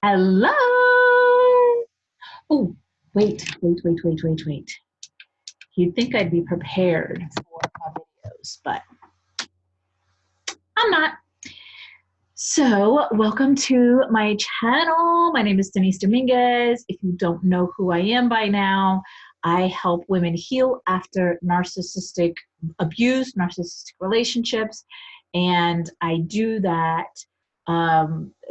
Hello. Oh, wait. You'd think I'd be prepared for my videos, but I'm not. So, welcome to my channel. My name is Denise Dominguez. If you don't know who I am by now, I help women heal after narcissistic abuse, narcissistic relationships, and I do that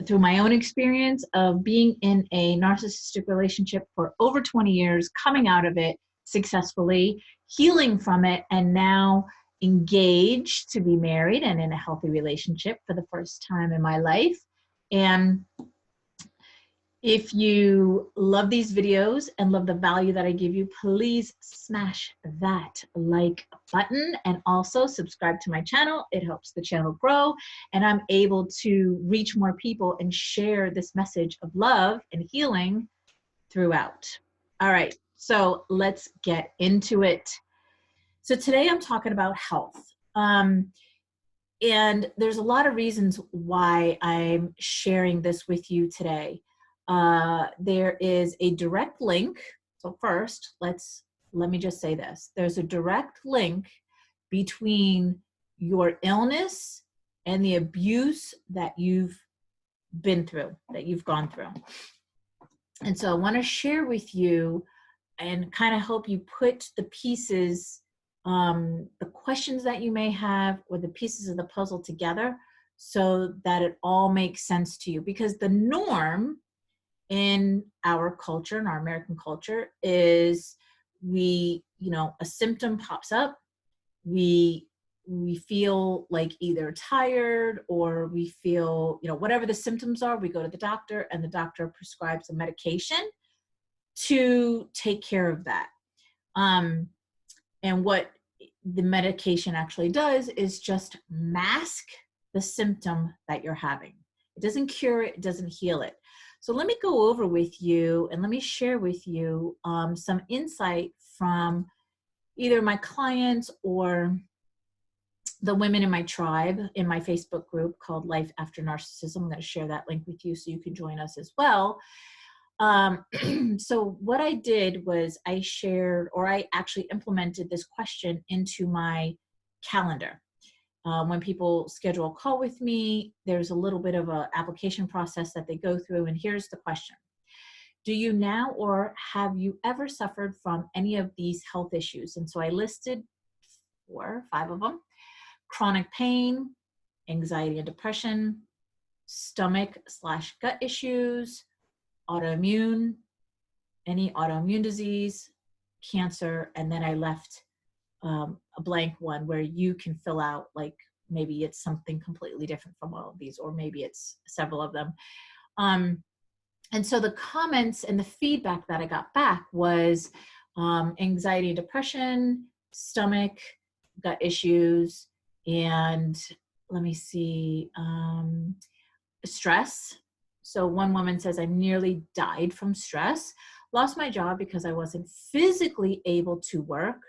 through my own experience of being in a narcissistic relationship for over 20 years, coming out of it successfully, healing from it, and now engaged to be married and in a healthy relationship for the first time in my life. And if you love these videos and love the value that I give you, please smash that like button and also subscribe to my channel. It helps the channel grow and I'm able to reach more people and share this message of love and healing throughout. All right, so let's get into it. So today I'm talking about health. And there's a lot of reasons why I'm sharing this with you today. There is a direct link. So first, let me just say this. There's a direct link between your illness and the abuse that you've been through, that you've gone through. And so I want to share with you and kind of help you put the pieces, the questions that you may have, or the pieces of the puzzle together so that it all makes sense to you. Because the norm in our culture, in our American culture, is a symptom pops up, we feel like either tired or we feel, whatever the symptoms are, we go to the doctor and the doctor prescribes a medication to take care of that. And what the medication actually does is just mask the symptom that you're having. It doesn't cure it, it doesn't heal it. So let me go over with you and let me share with you some insight from either my clients or the women in my tribe in my Facebook group called Life After Narcissism. I'm going to share that link with you so you can join us as well. So what I did was I actually implemented this question into my calendar. When people schedule a call with me, there's a little bit of an application process that they go through. And here's the question. Do you now or have you ever suffered from any of these health issues? And so I listed 5 of them: chronic pain, anxiety and depression, stomach/gut issues, autoimmune, any autoimmune disease, cancer, and then I left a blank one where you can fill out, like maybe it's something completely different from all of these, or maybe it's several of them. And so the comments and the feedback that I got back was anxiety and depression, stomach, gut issues, and let me see, stress. So one woman says, I nearly died from stress, lost my job because I wasn't physically able to work.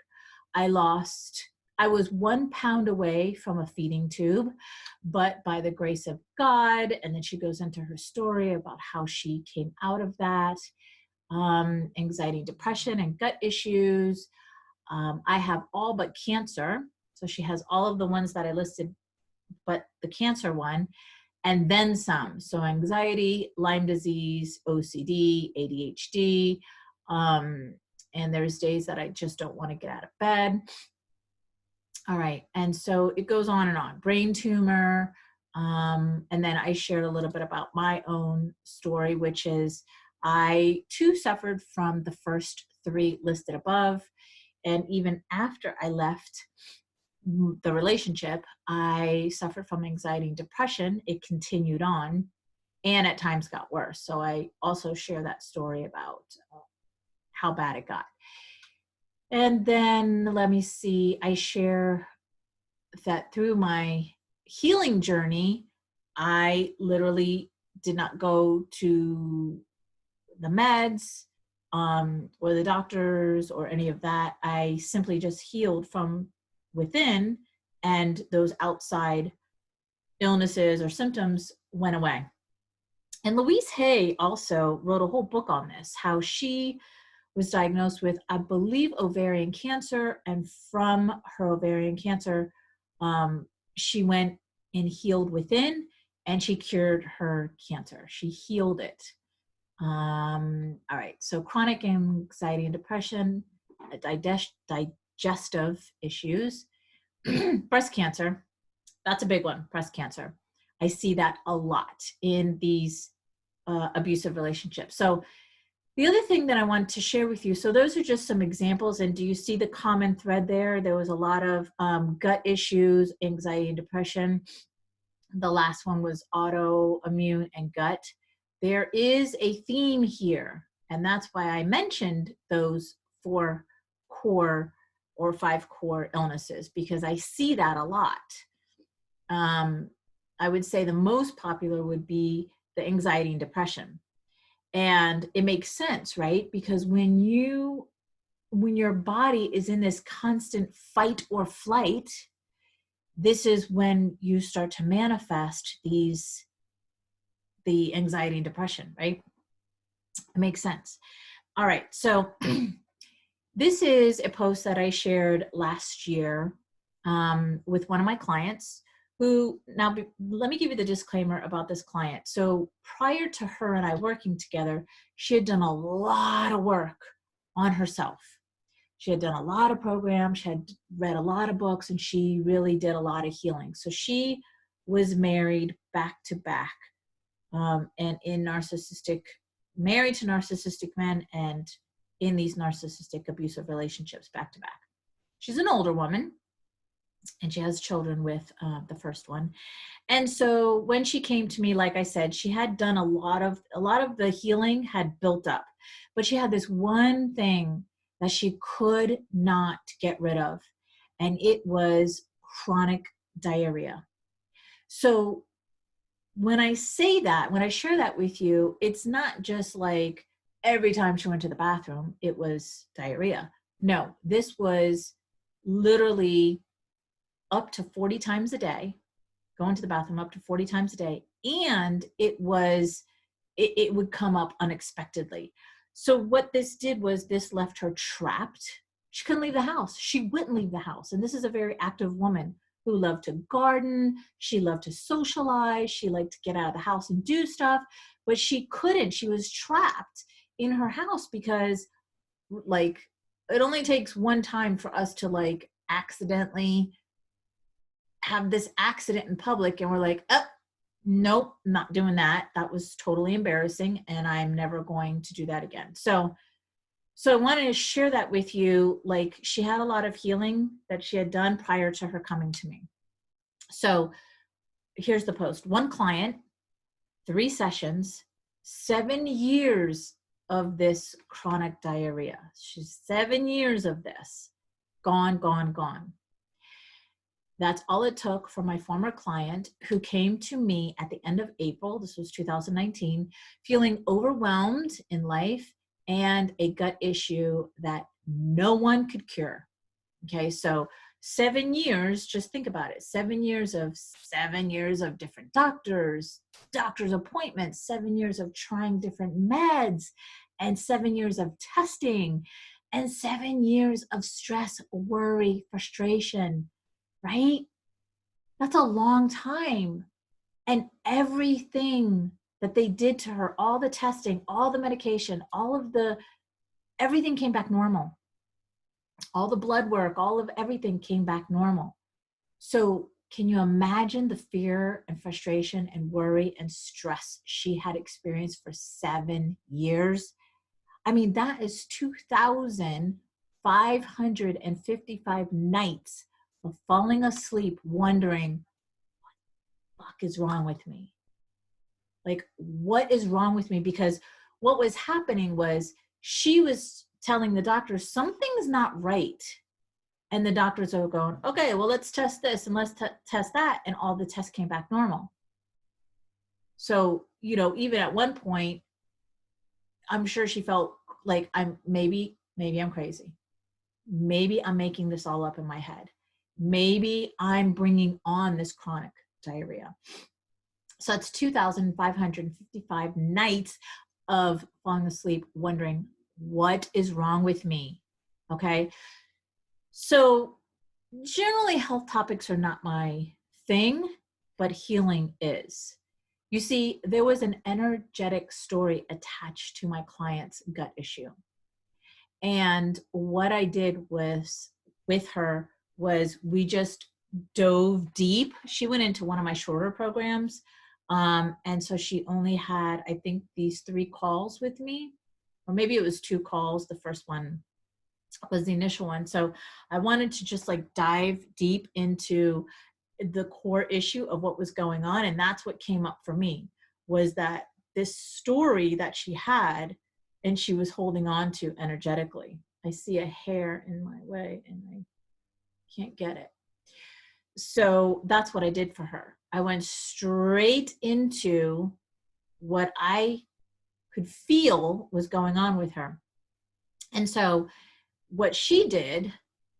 I was 1 pound away from a feeding tube, but by the grace of God, and then she goes into her story about how she came out of that, anxiety, depression, and gut issues. I have all but cancer. So she has all of the ones that I listed, but the cancer one, and then some. So anxiety, Lyme disease, OCD, ADHD, and there's days that I just don't want to get out of bed. All right, and so it goes on and on. Brain tumor, and then I shared a little bit about my own story, which is I too suffered from the first 3 listed above, and even after I left the relationship, I suffered from anxiety and depression. It continued on and at times got worse. So I also share that story about how bad it got. And then let me see, I share that through my healing journey, I literally did not go to the meds or the doctors or any of that. I simply just healed from within, and those outside illnesses or symptoms went away. And Louise Hay also wrote a whole book on this, how she was diagnosed with, I believe, ovarian cancer. And from her ovarian cancer, she went and healed within, and she cured her cancer. She healed it. All right, so chronic anxiety and depression, digestive issues, breast cancer. That's a big one, breast cancer. I see that a lot in these abusive relationships. So the other thing that I want to share with you, so those are just some examples, and do you see the common thread there? There was a lot of gut issues, anxiety and depression. The last one was autoimmune and gut. There is a theme here, and that's why I mentioned those 4 core or 5 core illnesses, because I see that a lot. I would say the most popular would be the anxiety and depression. And it makes sense, right? Because when your body is in this constant fight or flight, this is when you start to manifest the anxiety and depression, right? It makes sense. All right, so this is a post that I shared last year with one of my clients who, now let me give you the disclaimer about this client. So prior to her and I working together, she had done a lot of work on herself. She had done a lot of programs, she had read a lot of books, and she really did a lot of healing. So she was married back to back, and married to narcissistic men, and in these narcissistic abusive relationships back to back. She's an older woman, and she has children with the first one. And so when she came to me, like I said, she had done a lot of the healing had built up, but she had this one thing that she could not get rid of, and it was chronic diarrhea. So when I say that, when I share that with you, it's not just like every time she went to the bathroom, it was diarrhea. No, this was literally up to 40 times a day, going to the bathroom up to 40 times a day. And it would come up unexpectedly. So what this did was this left her trapped. She couldn't leave the house. She wouldn't leave the house. And this is a very active woman who loved to garden. She loved to socialize. She liked to get out of the house and do stuff, but she couldn't. She was trapped in her house because, like, it only takes one time for us to, like, accidentally have this accident in public, and we're like, oh, nope, not doing that. That was totally embarrassing, and I'm never going to do that again. So I wanted to share that with you. Like, she had a lot of healing that she had done prior to her coming to me. So here's the post. One client, 3 sessions, 7 years of this chronic diarrhea. She's 7 years of this. Gone, gone, gone. That's all it took for my former client, who came to me at the end of April, this was 2019, feeling overwhelmed in life and a gut issue that no one could cure. Okay, so 7 years, just think about it, 7 years of different doctors appointments, 7 years of trying different meds, and 7 years of testing, and 7 years of stress, worry, frustration, right? That's a long time. And everything that they did to her, all the testing, all the medication, everything came back normal. All the blood work, all of everything came back normal. So can you imagine the fear and frustration and worry and stress she had experienced for 7 years? I mean, that is 2,555 nights of falling asleep wondering, what the fuck is wrong with me? Like, what is wrong with me? Because what was happening was she was telling the doctors something's not right. And the doctors are going, okay, well, let's test this and let's test that. And all the tests came back normal. So, even at one point, I'm sure she felt like maybe I'm crazy. Maybe I'm making this all up in my head. Maybe I'm bringing on this chronic diarrhea. So that's 2,555 nights of falling asleep wondering, what is wrong with me? Okay. So generally, health topics are not my thing, but healing is. You see, there was an energetic story attached to my client's gut issue. And what I did was with her was we just dove deep. She went into one of my shorter programs. And so she only had, I think, these 3 calls with me, or maybe it was 2 calls. The first one was the initial one. So I wanted to just like dive deep into the core issue of what was going on. And that's what came up for me, was that this story that she had and she was holding on to energetically. I see a hair in my way and I can't get it. So that's what I did for her. I went straight into what I could feel was going on with her. And so what she did,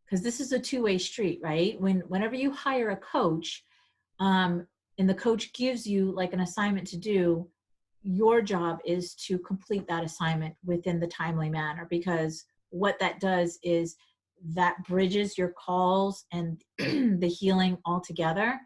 because this is a two-way street, right? Whenever you hire a coach, and the coach gives you like an assignment to do, your job is to complete that assignment within the timely manner, because what that does is that bridges your calls and the healing all together.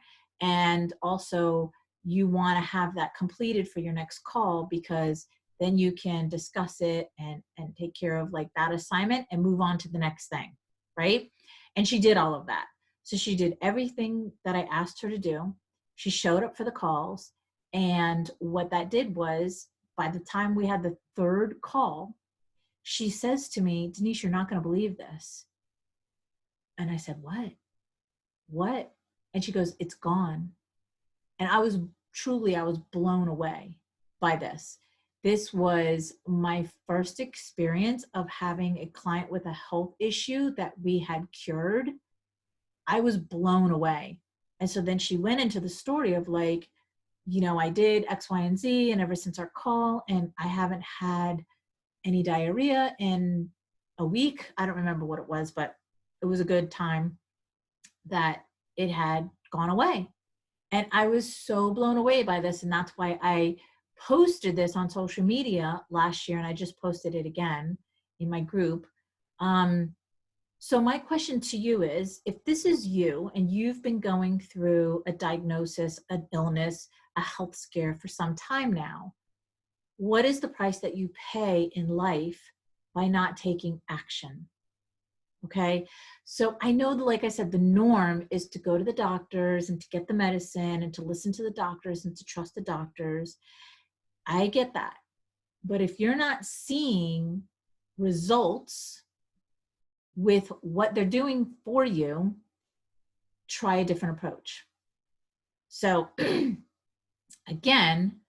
And also you want to have that completed for your next call, because then you can discuss it and take care of like that assignment and move on to the next thing, right? And she did all of that. So she did everything that I asked her to do. She showed up for the calls. And what that did was, by the time we had the 3rd call, she says to me, "Denise, you're not going to believe this." And I said, "What? What?" And she goes, "It's gone." And I was blown away by this. This was my first experience of having a client with a health issue that we had cured. I was blown away. And so then she went into the story of like, I did X, Y, and Z, and ever since our call, and I haven't had any diarrhea in a week. I don't remember what it was, but it was a good time that it had gone away. And I was so blown away by this. And that's why I posted this on social media last year. And I just posted it again in my group. So my question to you is, if this is you and you've been going through a diagnosis, an illness, a health scare for some time now, what is the price that you pay in life by not taking action? Okay. So I know that, like I said, the norm is to go to the doctors and to get the medicine and to listen to the doctors and to trust the doctors. I get that. But if you're not seeing results with what they're doing for you, try a different approach. So again,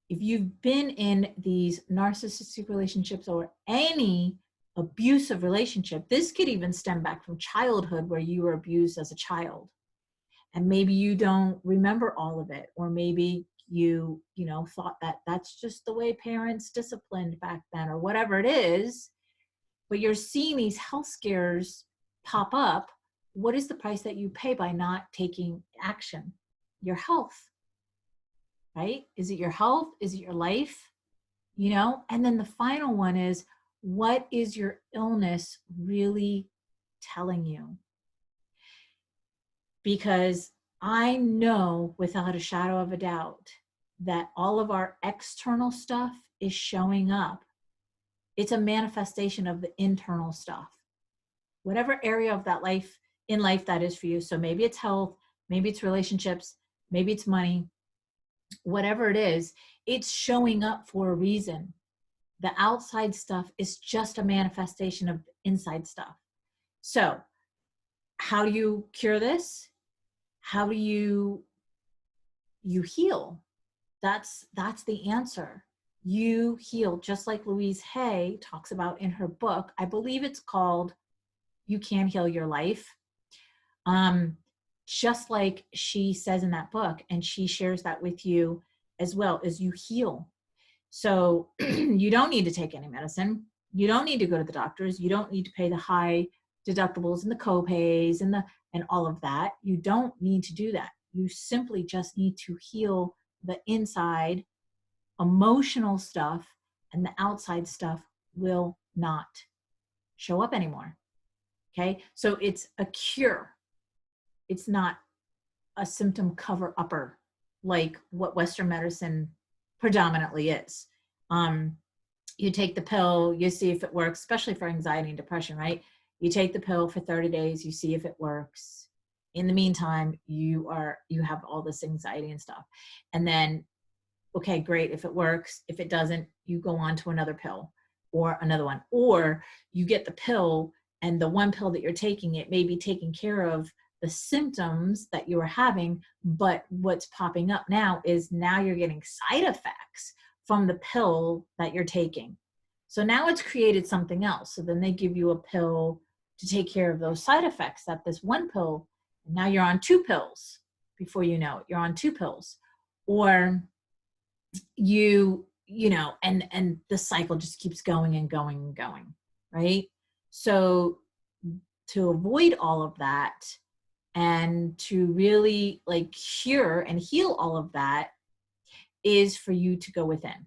if you've been in these narcissistic relationships or any abusive relationship, this could even stem back from childhood where you were abused as a child. And maybe you don't remember all of it, or maybe you thought that that's just the way parents disciplined back then, or whatever it is, but you're seeing these health scares pop up. What is the price that you pay by not taking action? Your health, right? Is it your health? Is it your life? And then the final one is, what is your illness really telling you? Because I know without a shadow of a doubt that all of our external stuff is showing up. It's a manifestation of the internal stuff. Whatever area of that life that is for you. So maybe it's health, maybe it's relationships, maybe it's money, whatever it is, it's showing up for a reason. The outside stuff is just a manifestation of the inside stuff. So how do you cure this? How do you heal? That's the answer. You heal, just like Louise Hay talks about in her book. I believe it's called You Can Heal Your Life. Just like she says in that book, and she shares that with you as well, is you heal. So you don't need to take any medicine. You don't need to go to the doctors. You don't need to pay the high deductibles and the co-pays and all of that. You don't need to do that. You simply just need to heal the inside emotional stuff and the outside stuff will not show up anymore. Okay. So it's a cure. It's not a symptom cover upper like what Western medicine predominantly is. You take the pill, you see if it works, especially for anxiety and depression, right? You take the pill for 30 days, you see if it works. In the meantime, you have all this anxiety and stuff. And then, okay, great. If it works, if it doesn't, you go on to another pill or another one. Or you get the pill, and the one pill that you're taking, it may be taking care of the symptoms that you were having, but what's popping up now is now you're getting side effects from the pill that you're taking. So now it's created something else. So then they give you a pill to take care of those side effects that this one pill, and now you're on two pills before you know it, you're on two pills. Or and the cycle just keeps going and going and going, right? So to avoid all of that and to really like cure and heal all of that is for you to go within.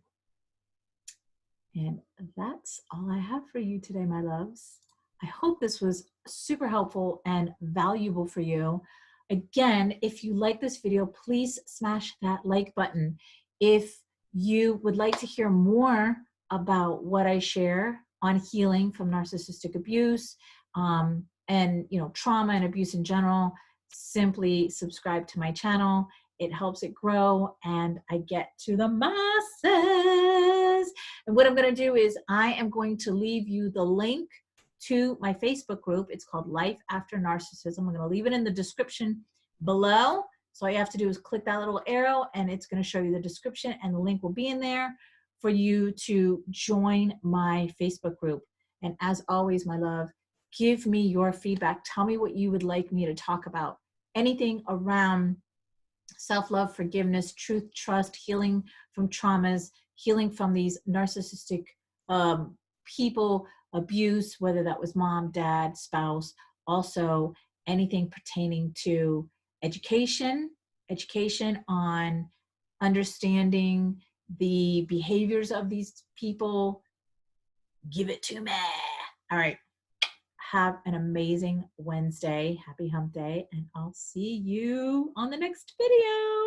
And that's all I have for you today, my loves. I hope this was super helpful and valuable for you. Again, if you like this video, please smash that like button. If you would like to hear more about what I share on healing from narcissistic abuse, and trauma and abuse in general, simply subscribe to my channel. It helps it grow and I get to the masses. And what I'm going to do is I am going to leave you the link to my Facebook group. It's called Life After Narcissism. I'm going to leave it in the description below. So all you have to do is click that little arrow and it's going to show you the description, and the link will be in there for you to join my Facebook group. And as always, my love, give me your feedback. Tell me what you would like me to talk about. Anything around self-love, forgiveness, truth, trust, healing from traumas, healing from these narcissistic people, abuse, whether that was mom, dad, spouse, also anything pertaining to education on understanding the behaviors of these people. Give it to me. All right. Have an amazing Wednesday. Happy hump day. And I'll see you on the next video.